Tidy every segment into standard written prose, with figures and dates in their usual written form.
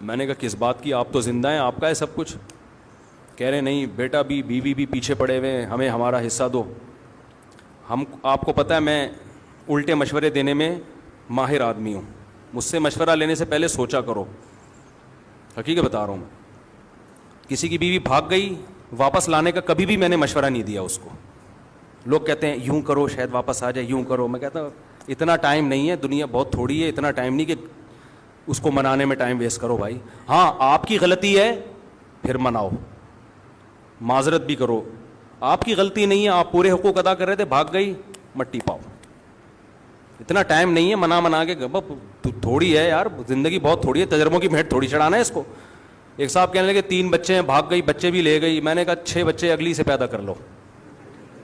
میں نے کہا کس بات کی, آپ تو زندہ ہیں, آپ کا ہے سب کچھ. کہہ رہے نہیں بیٹا بھی, بیوی بھی پیچھے پڑے ہوئے ہیں, ہمیں ہمارا حصہ دو. آپ کو پتہ ہے میں الٹے مشورے دینے میں ماہر آدمی ہوں. مجھ سے مشورہ لینے سے پہلے سوچا کرو, حقیقت بتا رہا ہوں میں. کسی کی بیوی بھاگ گئی, واپس لانے کا کبھی بھی میں نے مشورہ نہیں دیا اس کو. لوگ کہتے ہیں یوں کرو شاید واپس آ جائے, یوں کرو. میں کہتا ہوں اتنا ٹائم نہیں ہے, دنیا بہت تھوڑی ہے, اتنا ٹائم نہیں کہ اس کو منانے میں ٹائم ویسٹ کرو بھائی. ہاں آپ کی غلطی ہے پھر مناؤ, معذرت بھی کرو. آپ کی غلطی نہیں ہے, آپ پورے حقوق ادا کر رہے تھے, بھاگ گئی, مٹی پاؤ. اتنا ٹائم نہیں ہے منا کے, تھوڑی ہے یار, زندگی بہت تھوڑی ہے, تجربوں کی بھیٹ تھوڑی چڑھانا ہے اس کو. ایک صاحب کہنے لگے 3 بچے ہیں, بھاگ گئی, بچے بھی لے گئی. میں نے کہا 6 بچے اگلی سے پیدا کر لو,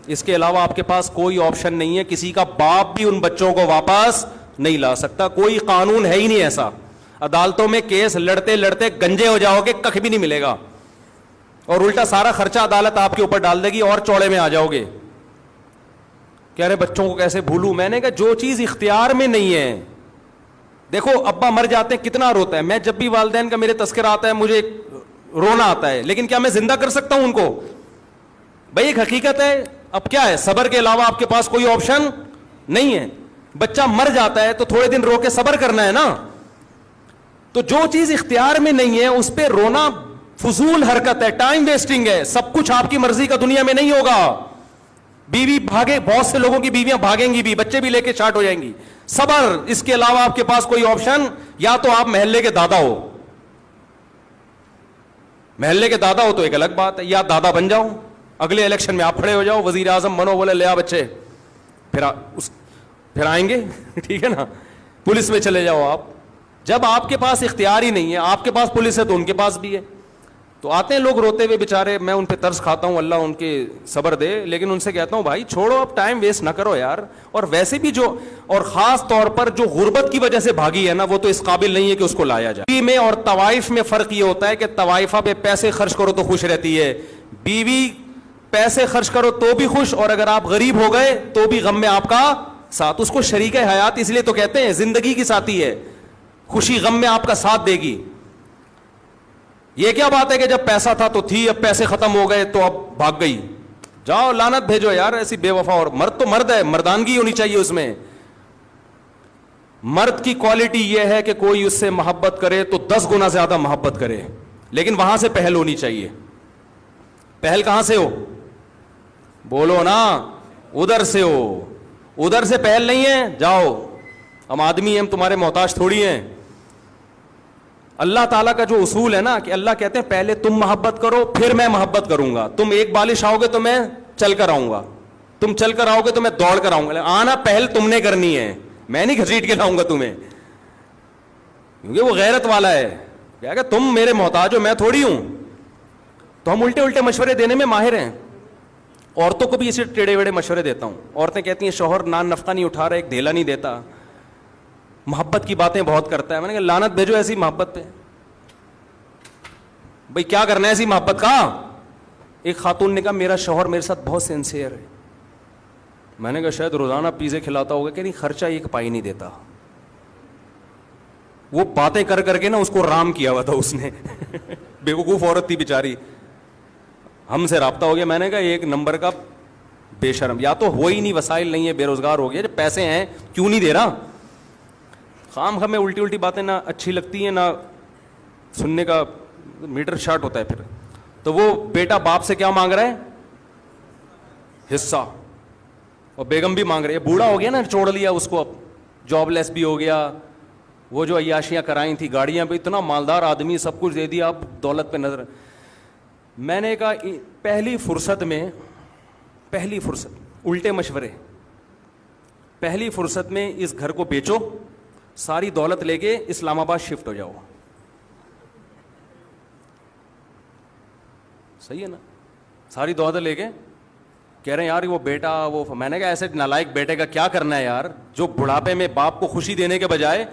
اس کے علاوہ آپ کے پاس کوئی آپشن نہیں ہے. کسی کا باپ بھی ان بچوں کو واپس نہیں لا سکتا, کوئی قانون ہے ہی نہیں ایسا. عدالتوں میں کیس لڑتے لڑتے گنجے ہو جاؤ گے, کخ بھی نہیں ملے گا, اور الٹا سارا خرچہ عدالت آپ کے اوپر ڈال دے گی, اور چوڑے میں آ جاؤ گے. کہہ رہے بچوں کو کیسے بھولوں. میں نے کہا جو چیز اختیار میں نہیں ہے, دیکھو ابا مر جاتے ہیں کتنا روتا ہے, میں جب بھی والدین کا میرے تذکرہ آتا ہے مجھے رونا آتا ہے, لیکن کیا میں زندہ کر سکتا ہوں ان کو؟ بھائی ایک حقیقت ہے. اب کیا ہے, صبر کے علاوہ آپ کے پاس کوئی آپشن نہیں ہے. بچہ مر جاتا ہے تو تھوڑے دن رو کے صبر کرنا ہے نا. تو جو چیز اختیار میں نہیں ہے اس پہ رونا فضول حرکت ہے, ٹائم ویسٹنگ ہے. سب کچھ آپ کی مرضی کا دنیا میں نہیں ہوگا. بیوی بھاگے, بہت سے لوگوں کی بیویاں بھاگیں گی بھی, بچے بھی لے کے چاٹ ہو جائیں گی. صبر, اس کے علاوہ آپ کے پاس کوئی آپشن, یا تو آپ محلے کے دادا ہو, محلے کے دادا ہو تو ایک الگ بات ہے, یا دادا بن جاؤ, اگلے الیکشن میں آپ کھڑے ہو جاؤ, وزیر اعظم بنو, بولے لے آ بچے, پھر آئیں گے ٹھیک ہے نا, پولیس میں چلے جاؤ آپ. جب آپ کے پاس اختیار ہی نہیں ہے, آپ کے پاس پولیس ہے تو ان کے پاس بھی ہے. تو آتے ہیں لوگ روتے ہوئے بیچارے, میں ان پہ ترس کھاتا ہوں, اللہ ان کے صبر دے, لیکن ان سے کہتا ہوں بھائی چھوڑو, اب ٹائم ویسٹ نہ کرو یار. اور ویسے بھی جو, اور خاص طور پر جو غربت کی وجہ سے بھاگی ہے نا, وہ تو اس قابل نہیں ہے کہ اس کو لایا جائے. بیوی میں اور طوائف میں فرق یہ ہوتا ہے کہ طوائفہ پہ پیسے خرچ کرو تو خوش رہتی ہے, بیوی پیسے خرچ کرو تو بھی خوش, اور اگر آپ غریب ہو گئے تو بھی غم میں آپ کا ساتھ. اس کو شریک حیات اس لیے تو کہتے ہیں, زندگی کی ساتھی ہے, خوشی غم میں آپ کا ساتھ دے گی. یہ کیا بات ہے کہ جب پیسہ تھا تو تھی, اب پیسے ختم ہو گئے تو اب بھاگ گئی. جاؤ لعنت بھیجو یار ایسی بے وفا. اور مرد تو مرد ہے, مردانگی ہونی چاہیے اس میں. مرد کی کوالٹی یہ ہے کہ کوئی اس سے محبت کرے تو 10 گنا زیادہ محبت کرے, لیکن وہاں سے پہل ہونی چاہیے. پہل کہاں سے ہو, بولو نا, ادھر سے ہو. ادھر سے پہل نہیں ہے, جاؤ, ہم آدمی ہیں, ہم تمہارے محتاج تھوڑی ہیں. اللہ تعالیٰ کا جو اصول ہے نا, کہ اللہ کہتے ہیں پہلے تم محبت کرو پھر میں محبت کروں گا. تم ایک بالش آؤ گے تو میں چل کر آؤں گا, تم چل کر آؤ گے تو میں دوڑ کر آؤں گا. آنا پہل تم نے کرنی ہے, میں نہیں گھسیٹ کے لاؤں گا تمہیں, کیونکہ وہ غیرت والا ہے. کیا کہ تم میرے محتاج ہو, میں تھوڑی ہوں. تو ہم الٹے مشورے دینے میں ماہر ہیں. عورتوں کو بھی اسے ٹیڑے ویڑے مشورے دیتا ہوں. عورتیں کہتی ہیں شوہر نان نفقہ نہیں اٹھا رہا, ایک دھیلا نہیں دیتا, محبت کی باتیں بہت کرتا ہے. میں نے کہا لعنت بھیجو ایسی محبت پہ. بھئی کیا کرنا ہے ایسی محبت کا؟ ایک خاتون نے کہا میرا شوہر میرے ساتھ بہت سینسیئر ہے. میں نے کہا شاید روزانہ پیزے کھلاتا ہوگا, کہ نہیں خرچہ ایک پائی نہیں دیتا. وہ باتیں کر کر کے نا اس کو رام کیا ہوا تھا اس نے بیوقوف عورت تھی بیچاری, ہم سے رابطہ ہو گیا. میں نے کہا ایک نمبر کا بے شرم, یا تو ہو ہی نہیں, وسائل نہیں ہے, بے روزگار ہو گیا, جب پیسے ہیں کیوں نہیں دے رہا. خام ہمیں الٹی باتیں نہ اچھی لگتی ہیں, نہ سننے کا میٹر شارٹ ہوتا ہے پھر. تو وہ بیٹا باپ سے کیا مانگ رہا ہے؟ حصہ. اور بیگم بھی مانگ رہی ہے, بوڑھا ہو گیا نا, چھوڑ لیا اس کو, اب جاب لیس بھی ہو گیا. وہ جو عیاشیاں کرائیں تھی, گاڑیاں پہ, اتنا مالدار آدمی, سب کچھ دے دیا, اب دولت پہ نظر. میں نے کہا پہلی فرصت الٹے مشورے, پہلی فرصت میں اس گھر کو بیچو, ساری دولت لے کے اسلام آباد شفٹ ہو جاؤ. صحیح ہے نا, ساری دولت لے کے. کہہ رہے ہیں یار وہ بیٹا, وہ, میں نے کہا ایسے نالائق بیٹے کا کیا کرنا ہے یار, جو بڑھاپے میں باپ کو خوشی دینے کے بجائے,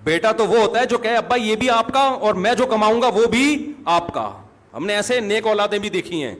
بیٹا تو وہ ہوتا ہے جو کہے ابا یہ بھی آپ کا, اور میں جو کماؤں گا وہ بھی آپ کا. ہم نے ایسے نیک اولادیں بھی دیکھی ہیں.